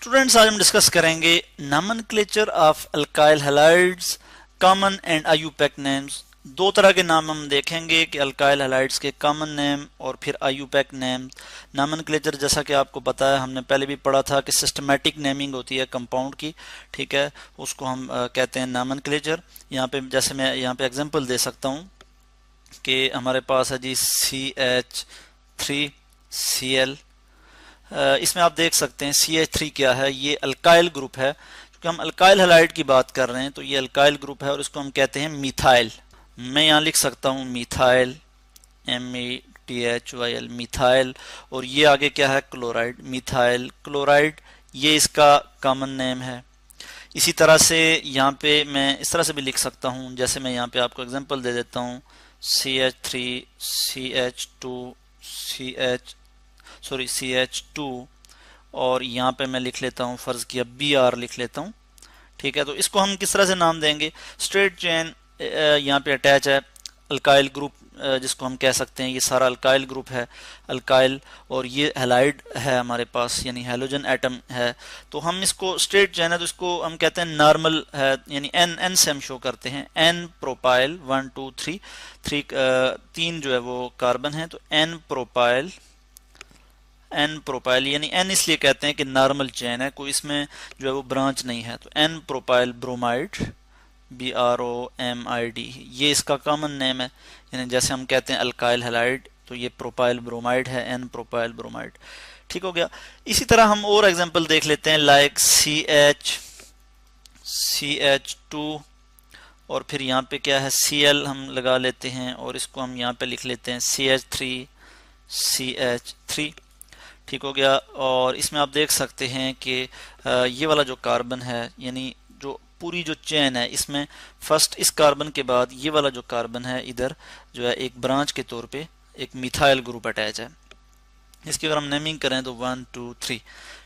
Students, आज हम discuss करेंगे nomenclature of alkyl halides, common and IUPAC names. दो तरह के नाम हम देखेंगे कि अल्काइल हैलाइड्स के कॉमन नेम और फिर आईयूपैक नेम। नॉमेनक्लेचर जैसा कि आपको पता है, हमने पहले भी पढ़ा था कि सिस्टमैटिक नेमिंग होती है कंपाउंड की, ठीक है, उसको हम कहते हैं नॉमेनक्लेचर। यहाँ पे जैसे मैं यहाँ पे एग्जांपल दे सकता हूँ कि हमारे पास है जी CH3Cl। इसमें आप देख सकते हैं CH3 क्या है, ये अल्काइल ग्रुप है। क्योंकि हम अल्काइल हैलाइड की बात कर रहे हैं तो ये अल्काइल ग्रुप है और इसको हम कहते हैं मिथाइल। मैं यहाँ लिख सकता हूँ मिथाइल, METHYL, मिथाइल। और ये आगे क्या है, क्लोराइड, मिथाइल क्लोराइड, ये इसका कॉमन नेम है। इसी तरह से यहाँ पे मैं इस तरह से भी लिख सकता हूँ, जैसे मैं यहाँ पे आपको एग्जांपल दे देता हूँ CH2 और यहाँ पे मैं लिख लेता हूँ, फर्ज किया Br लिख लेता हूँ, ठीक है। तो इसको हम किस तरह से नाम देंगे, स्ट्रेट चेन यहाँ पे अटैच है अल्काइल ग्रुप, जिसको हम कह सकते हैं ये सारा अल्काइल ग्रुप है, अल्काइल, और ये हैलाइड है हमारे पास, यानी हैलोजन एटम है। तो हम इसको स्ट्रेट चेन है तो इसको हम कहते हैं नॉर्मल है, यानी एन से हम शो करते हैं, एन प्रोपाइल 1 2 3 3 जो है वो कार्बन है, तो एन प्रोपाइल यानी एन इसलिए कहते हैं कि नॉर्मल चेन है, कोई इसमें जो है वो ब्रांच नहीं है। तो एन प्रोपाइल ब्रोमाइड, BROMID, ये इसका कॉमन नेम है। यानी जैसे हम कहते हैं अल्काइल हैलाइड, तो ये प्रोपाइल ब्रोमाइड है, एन प्रोपाइल ब्रोमाइड, ठीक हो गया। इसी तरह हम और एग्जांपल देख लेते हैं, लाइक CH2 और फिर यहाँ पे क्या है Cl हम लगा लेते हैं और इसको हम यहाँ पे लिख लेते हैं CH3, ठीक हो गया। और इसमें आप देख सकते हैं कि ये वाला जो कार्बन है, यानी जो पूरी जो चेन है, इसमें फर्स्ट इस कार्बन के बाद ये वाला जो कार्बन है, इधर जो है एक ब्रांच के तौर पे एक मिथाइल ग्रुप अटैच है। इसकी अगर हम नेमिंग करें तो 1 2 3,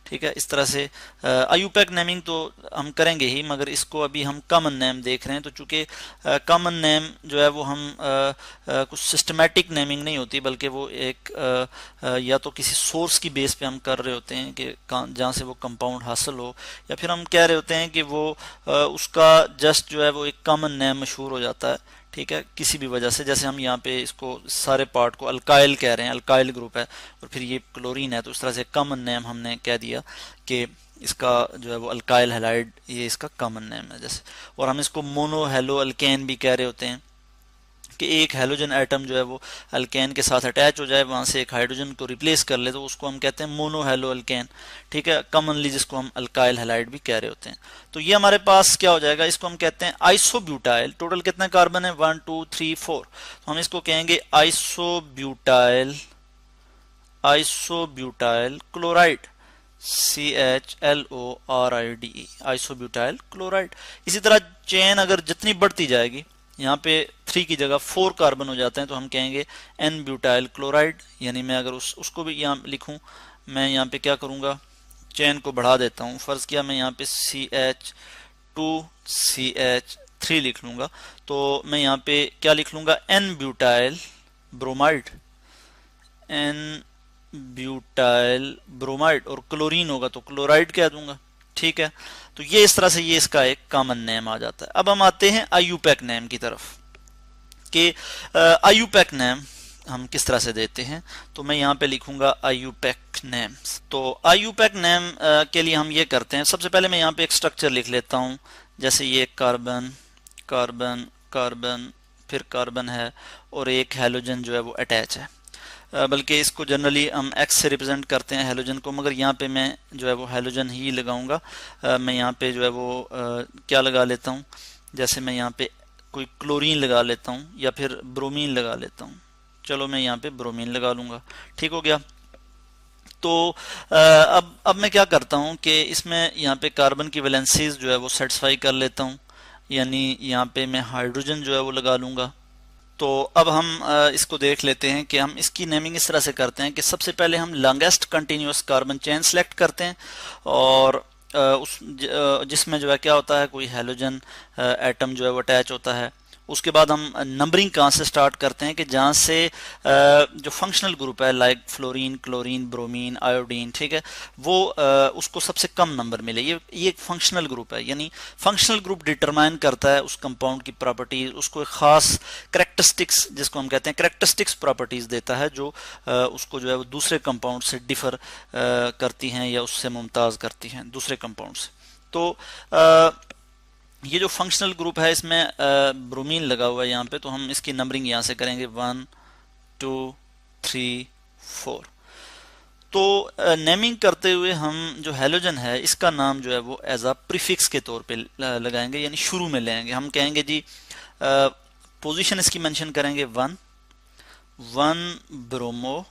ठीक है। इस तरह से आईयूपैक नेमिंग तो हम करेंगे ही, मगर इसको अभी हम कॉमन नेम देख रहे हैं। तो चूंकि कॉमन नेम जो है वो हम कुछ सिस्टमैटिक नेमिंग नहीं होती, बल्कि वो एक या तो किसी सोर्स की बेस पे हम कर रहे होते हैं कि जहाँ से वो कंपाउंड हासिल हो, या फिर हम कह रहे होते हैं कि वो उसका जस्ट जो है वो एक कॉमन नेम मशहूर हो जाता है, ठीक है, किसी भी वजह से। जैसे हम यहाँ पे इसको सारे पार्ट को अल्काइल कह रहे हैं, अल्काइल ग्रुप है, और फिर ये क्लोरीन है, तो इस तरह से कॉमन नेम हमने कह दिया कि इसका जो है वो अल्काइल हैलाइड, ये इसका कॉमन नेम है जैसे। और हम इसको मोनो हेलो अल्केन भी कह रहे होते हैं कि एक हैलोजन एटम जो है वो अल्केन के साथ अटैच हो जाए, वहाँ से एक हाइड्रोजन को रिप्लेस कर ले, तो उसको हम कहते हैं मोनो हेलो अल्केन, ठीक है, कॉमनली जिसको हम अल्काइल हैलाइड भी कह रहे होते हैं। तो ये हमारे पास क्या हो जाएगा, इसको हम कहते हैं आइसोब्यूटाइल। टोटल कितने कार्बन है, 1 2 3 4, तो हम इसको कहेंगे isobutyl chloride, CHLORIDE, isobutyl chloride. इसी तरह चेन अगर जितनी बढ़ती जाएगी, यहाँ पे 3 की जगह 4 कार्बन हो जाते हैं, तो हम कहेंगे N ब्यूटाइल क्लोराइड। यानी मैं अगर उसको भी यहाँ लिखूँ, मैं यहाँ पे क्या करूँगा, चेन को बढ़ा देता हूँ, फर्ज किया मैं यहाँ पे CH2CH3 लिख लूँगा, तो मैं यहाँ पे क्या लिख लूँगा, N ब्यूटाइल ब्रोमाइड, और क्लोरीन होगा तो क्लोराइड कह दूंगा, ठीक है। तो ये इस तरह से ये इसका एक कॉमन नेम आ जाता है। अब हम आते हैं आईयूपैक नेम की तरफ कि आईयूपैक नेम हम किस तरह से देते हैं। तो मैं यहाँ पे लिखूंगा आईयूपैक नेम्स। तो आईयूपैक नेम के लिए हम ये करते हैं, सबसे पहले मैं यहाँ पे एक स्ट्रक्चर लिख लेता हूँ, जैसे ये कार्बन कार्बन कार्बन फिर कार्बन है और एक हैलोजन जो है वो अटैच है, बल्कि इसको जनरली हम X से रिप्रेजेंट करते हैं हैलोजन को, मगर यहाँ पे मैं जो है वो हैलोजन ही लगाऊंगा। मैं यहाँ पे जो है वो क्या लगा लेता हूँ, जैसे मैं यहाँ पे कोई क्लोरीन लगा लेता हूँ या फिर ब्रोमीन लगा लेता हूँ। चलो मैं यहाँ पे ब्रोमीन लगा लूँगा, ठीक हो गया। तो अब मैं क्या करता हूँ कि इसमें यहाँ पे कार्बन की वैलेंसीज जो है वो सेटिस्फाई कर लेता हूँ, यानी यहाँ पे मैं हाइड्रोजन जो है वो लगा लूँगा। तो अब हम इसको देख लेते हैं कि हम इसकी नेमिंग इस तरह से करते हैं कि सबसे पहले हम longest continuous carbon chain select करते हैं, और जिसमें जो है क्या होता है, कोई हैलोजन एटम जो है वो अटैच होता है, उसके बाद हम नंबरिंग कहाँ से स्टार्ट करते हैं कि जहाँ से जो फंक्शनल ग्रुप है like fluorine, chlorine, bromine, iodine, ठीक है, वो उसको सबसे कम नंबर मिले। ये एक फंक्शनल ग्रुप है, यानी फंक्शनल ग्रुप डिटरमाइन करता है उस कंपाउंड की प्रॉपर्टीज, उसको एक खास करेक्टरिस्टिक्स, जिसको हम कहते हैं करेक्टरिस्टिक्स प्रॉपर्टीज देता है, जो उसको जो है वो दूसरे कंपाउंड से डिफर करती हैं या उससे मुमताज करती हैं दूसरे कंपाउंड से। तो ये जो फंक्शनल ग्रुप है इसमें ब्रोमीन लगा हुआ है यहाँ पे, तो हम इसकी नंबरिंग यहाँ से करेंगे 1 2 3 4। तो नेमिंग करते हुए हम जो हैलोजन है इसका नाम जो है वो एज अ प्रीफिक्स के तौर पे लगाएंगे, यानी शुरू में लेंगे। हम कहेंगे जी पोजीशन इसकी मेंशन करेंगे 1 ब्रोमो,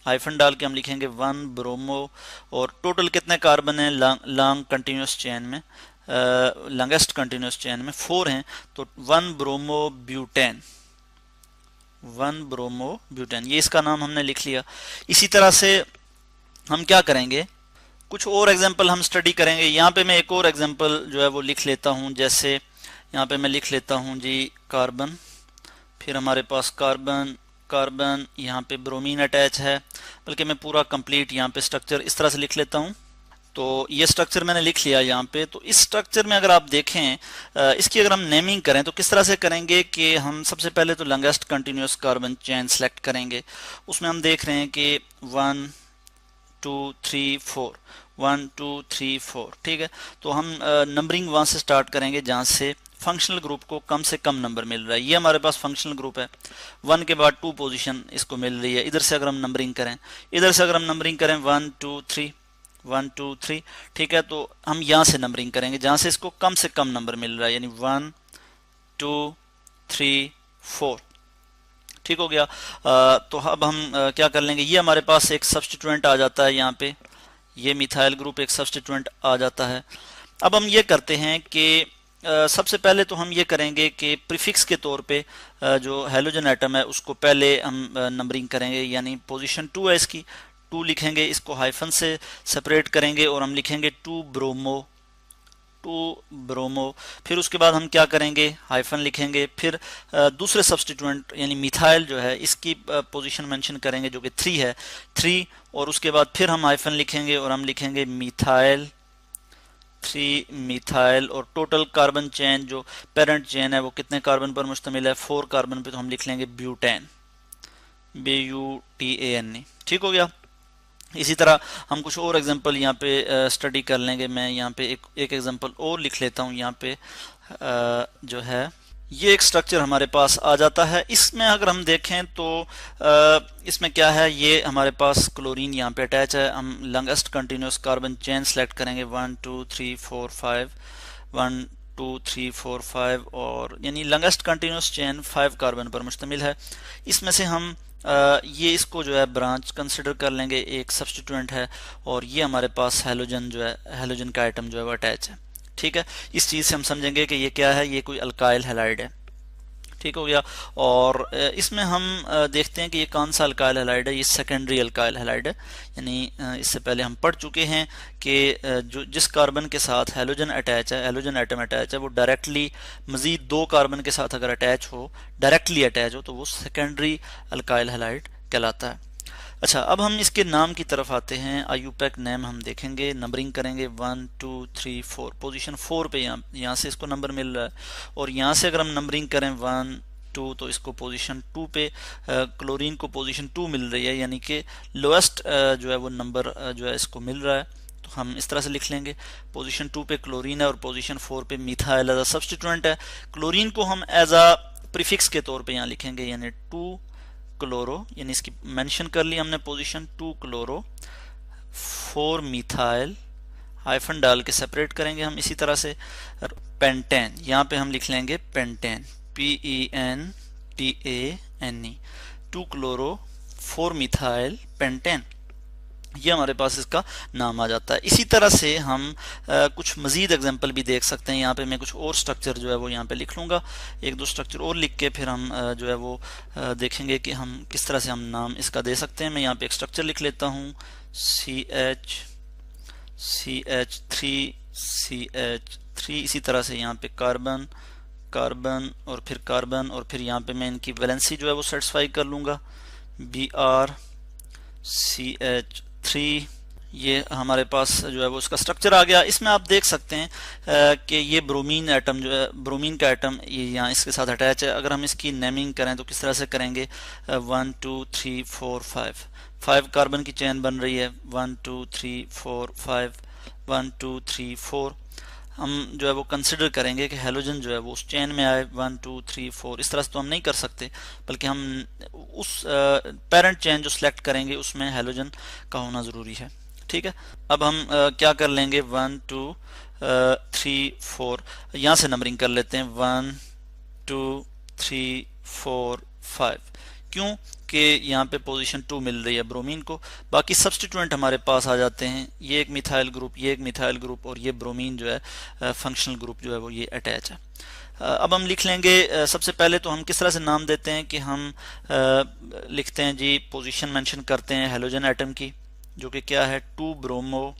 हाइफन डाल के हम लिखेंगे 1 ब्रोमो, और टोटल कितने कार्बन है लॉन्ग कंटिन्यूस चेन में, लॉन्गेस्ट कंटिन्यूस चेन में 4 हैं, तो 1 ब्रोमो ब्यूटेन, 1 ब्रोमो ब्यूटेन, ये इसका नाम हमने लिख लिया। इसी तरह से हम क्या करेंगे, कुछ और एग्जांपल हम स्टडी करेंगे। यहाँ पे मैं एक और एग्जांपल जो है वो लिख लेता हूँ, जैसे यहाँ पे मैं लिख लेता हूँ जी कार्बन, फिर हमारे पास कार्बन कार्बन, यहाँ पे ब्रोमीन अटैच है, बल्कि मैं पूरा कंप्लीट यहाँ पे स्ट्रक्चर इस तरह से लिख लेता हूँ। तो ये स्ट्रक्चर मैंने लिख लिया यहाँ पे। तो इस स्ट्रक्चर में अगर आप देखें, इसकी अगर हम नेमिंग करें तो किस तरह से करेंगे कि हम सबसे पहले तो longest continuous carbon chain select करेंगे। उसमें हम देख रहे हैं कि 1 2 3 4, 1 2 3 4, ठीक है। तो हम नंबरिंग वहाँ से स्टार्ट करेंगे जहाँ से फंक्शनल ग्रुप को कम से कम नंबर मिल रहा है। ये हमारे पास फंक्शनल ग्रुप है, 1 के बाद 2 पोजीशन इसको मिल रही है। इधर से अगर हम नंबरिंग करें, 1 2 3 1 2 3, ठीक है। तो हम यहाँ से नंबरिंग करेंगे जहाँ से इसको कम से कम नंबर मिल रहा है, यानी 1 2 3 4, ठीक हो गया। तो अब हम क्या कर लेंगे, ये हमारे पास एक सब्स्टिट्यूएंट आ जाता है, यहाँ पे ये मिथाइल ग्रुप एक सब्स्टिट्यूएंट आ जाता है। अब हम ये करते हैं कि सबसे पहले तो हम ये करेंगे कि प्रीफिक्स के तौर पे जो हैलोजन एटम है उसको पहले हम नंबरिंग करेंगे, यानी पोजीशन 2 है इसकी, 2 लिखेंगे, इसको हाइफन से सेपरेट करेंगे और हम लिखेंगे 2 ब्रोमो, 2 ब्रोमो। फिर उसके बाद हम क्या करेंगे, हाइफन लिखेंगे, फिर दूसरे सब्स्टिट्यूएंट यानी मिथाइल जो है इसकी पोजीशन मेंशन करेंगे जो कि 3 है, 3, और उसके बाद फिर हम हाइफन लिखेंगे और हम लिखेंगे मिथाइल, 3 मिथाइल, और टोटल कार्बन चेन जो पेरेंट चेन है वो कितने कार्बन पर मुश्तमिल है, 4 कार्बन पे, तो हम लिख लेंगे ब्यूटेन, BUTANE, ठीक हो गया। इसी तरह हम कुछ और एग्जांपल यहाँ पे स्टडी कर लेंगे। मैं यहाँ पे एक एग्जांपल और लिख लेता हूँ। यहाँ पे जो है ये एक स्ट्रक्चर हमारे पास आ जाता है। इसमें अगर हम देखें तो इसमें क्या है, ये हमारे पास क्लोरीन यहाँ पे अटैच है। हम longest continuous carbon chain select करेंगे, 1 2 3 4 5, 1 2 3 4 5, और यानी लॉन्गेस्ट कंटिन्यूस चेन 5 कार्बन पर मुश्तमिल है। इसमें से हम ये इसको जो है ब्रांच कंसिडर कर लेंगे, एक सब्स्टिट्यूएंट है, और ये हमारे पास हैलोजन जो है, हैलोजन का आइटम जो है वो अटैच है, ठीक है। इस चीज़ से हम समझेंगे कि ये क्या है, ये कोई अल्काइल हैलाइड है, ठीक हो गया। और इसमें हम देखते हैं कि ये कौन सा अल्काइल हैलाइड है, ये सेकेंडरी अल्काइल हैलाइड है, यानी इससे पहले हम पढ़ चुके हैं कि जो जिस कार्बन के साथ हैलोजन अटैच है, हैलोजन एटम अटैच है, वो डायरेक्टली मजीद 2 कार्बन के साथ अगर अटैच हो, डायरेक्टली अटैच हो, तो वो सेकेंडरी अल्काइल हैलाइड कहलाता है। अच्छा, अब हम इसके नाम की तरफ आते हैं। आईयूपैक नेम हम देखेंगे, नंबरिंग करेंगे 1 2 3 4, पोजीशन 4 पे यहाँ से इसको नंबर मिल रहा है, और यहाँ से अगर हम नंबरिंग करें 1 2, तो इसको पोजीशन 2 पे, क्लोरीन को पोजीशन 2 मिल रही है, यानी कि लोएस्ट जो है वो नंबर जो है इसको मिल रहा है। तो हम इस तरह से लिख लेंगे, पोजीशन 2 पे क्लोरीन है और पोजीशन 4 पे मिथाइल एज अ सब्स्टिट्यूएंट है। क्लोरीन को हम एज अ प्रीफिक्स के तौर पे यहाँ लिखेंगे, यानी 2 क्लोरो, यानी इसकी मेंशन कर ली हमने पोजीशन 2 क्लोरो, 4 मिथाइल, हाइफन डाल के सेपरेट करेंगे हम। इसी तरह से पेंटेन, यहाँ पे हम लिख लेंगे pentane, PENTANE, 2 chloro 4 methyl pentane, ये हमारे पास इसका नाम आ जाता है। इसी तरह से हम कुछ मजीद एग्जांपल भी देख सकते हैं। यहाँ पे मैं कुछ और स्ट्रक्चर जो है वो यहाँ पे लिख लूँगा, 1-2 स्ट्रक्चर और लिख के फिर हम जो है वो देखेंगे कि हम किस तरह से हम नाम इसका दे सकते हैं। मैं यहाँ पे एक स्ट्रक्चर लिख लेता हूँ, CH3, इसी तरह से यहाँ पे कार्बन कार्बन और फिर कार्बन और फिर यहाँ पे मैं इनकी वैलेंसी जो है वो सेटिस्फाई कर लूँगा, BrCH3। ये हमारे पास जो है वो उसका स्ट्रक्चर आ गया। इसमें आप देख सकते हैं कि ये ब्रोमीन एटम जो है, ब्रोमीन का एटम ये यहाँ इसके साथ अटैच है। अगर हम इसकी नेमिंग करें तो किस तरह से करेंगे, 1 2 3 4 5 कार्बन की चेन बन रही है, 1 2 3 4 5 1 2 3 4। हम जो है वो कंसिडर करेंगे कि हेलोजन जो है वो उस चेन में आए 1 2 3 4। इस तरह से तो हम नहीं कर सकते, बल्कि हम उस पेरेंट चेन जो सिलेक्ट करेंगे उसमें हेलोजन का होना ज़रूरी है। ठीक है, अब हम क्या कर लेंगे, 1 2 3 4 यहाँ से नंबरिंग कर लेते हैं, 1 2 3 4 5। क्यों कि यहाँ पे पोजीशन 2 मिल रही है ब्रोमीन को। बाकी सब्स्टिट्यूएंट हमारे पास आ जाते हैं, ये एक मिथाइल ग्रुप, ये एक मिथाइल ग्रुप और ये ब्रोमीन जो है फंक्शनल ग्रुप जो है वो ये अटैच है। अब हम लिख लेंगे, सबसे पहले तो हम किस तरह से नाम देते हैं कि हम लिखते हैं जी, पोजीशन मेंशन करते हैं हेलोजन एटम की, जो कि क्या है 2 ब्रोमो,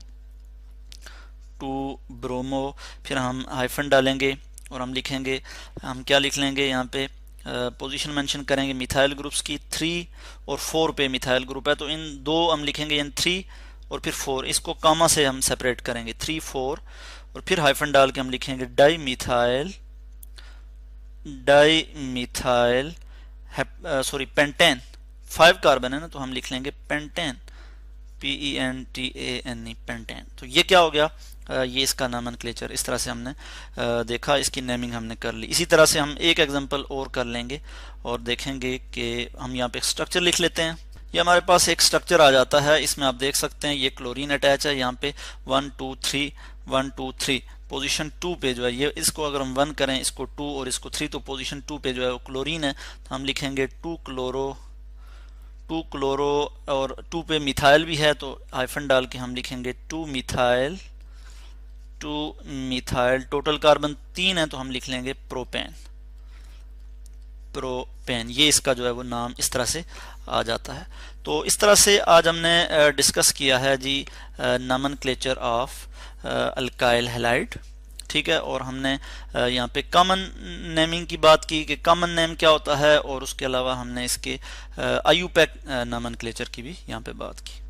फिर हम हाइफन डालेंगे और हम लिखेंगे, हम क्या लिख लेंगे यहाँ पे, पोजीशन मेंशन करेंगे मिथाइल ग्रुप्स की, 3 और 4 पे मिथाइल ग्रुप है तो इन दो हम लिखेंगे, इन 3 और फिर 4, इसको कामा से हम सेपरेट करेंगे, 3 4 और फिर हाइफन डाल के हम लिखेंगे डाई मिथाइल पेंटेन। 5 कार्बन है ना, तो हम लिख लेंगे पेंटेन, PENTANE, पेंटेन। तो ये क्या हो गया, ये इसका नोमेनक्लेचर। इस तरह से हमने देखा, इसकी नेमिंग हमने कर ली। इसी तरह से हम एक एग्जांपल और कर लेंगे और देखेंगे कि हम यहाँ पे स्ट्रक्चर लिख लेते हैं। ये हमारे पास एक स्ट्रक्चर आ जाता है, इसमें आप देख सकते हैं ये क्लोरीन अटैच है यहाँ पे 1 2 3 1 2 3। पोजीशन 2 पे जो है ये, इसको अगर हम 1 करें, इसको 2 और इसको 3, तो पोजीशन 2 पे जो है वो क्लोरीन है, तो हम लिखेंगे 2 क्लोरो और 2 पे मिथाइल भी है, तो हाइफन डाल के हम लिखेंगे 2 मिथाइल। टोटल कार्बन 3 है तो हम लिख लेंगे प्रोपेन। ये इसका जो है वो नाम इस तरह से आ जाता है। तो इस तरह से आज हमने डिस्कस किया है जी नोमेनक्लेचर ऑफ अल्काइल हैलाइड। ठीक है, और हमने यहाँ पे कॉमन नेमिंग की बात की कि कॉमन नेम क्या होता है, और उसके अलावा हमने इसके IUPAC नोमेनक्लेचर की भी यहाँ पे बात की।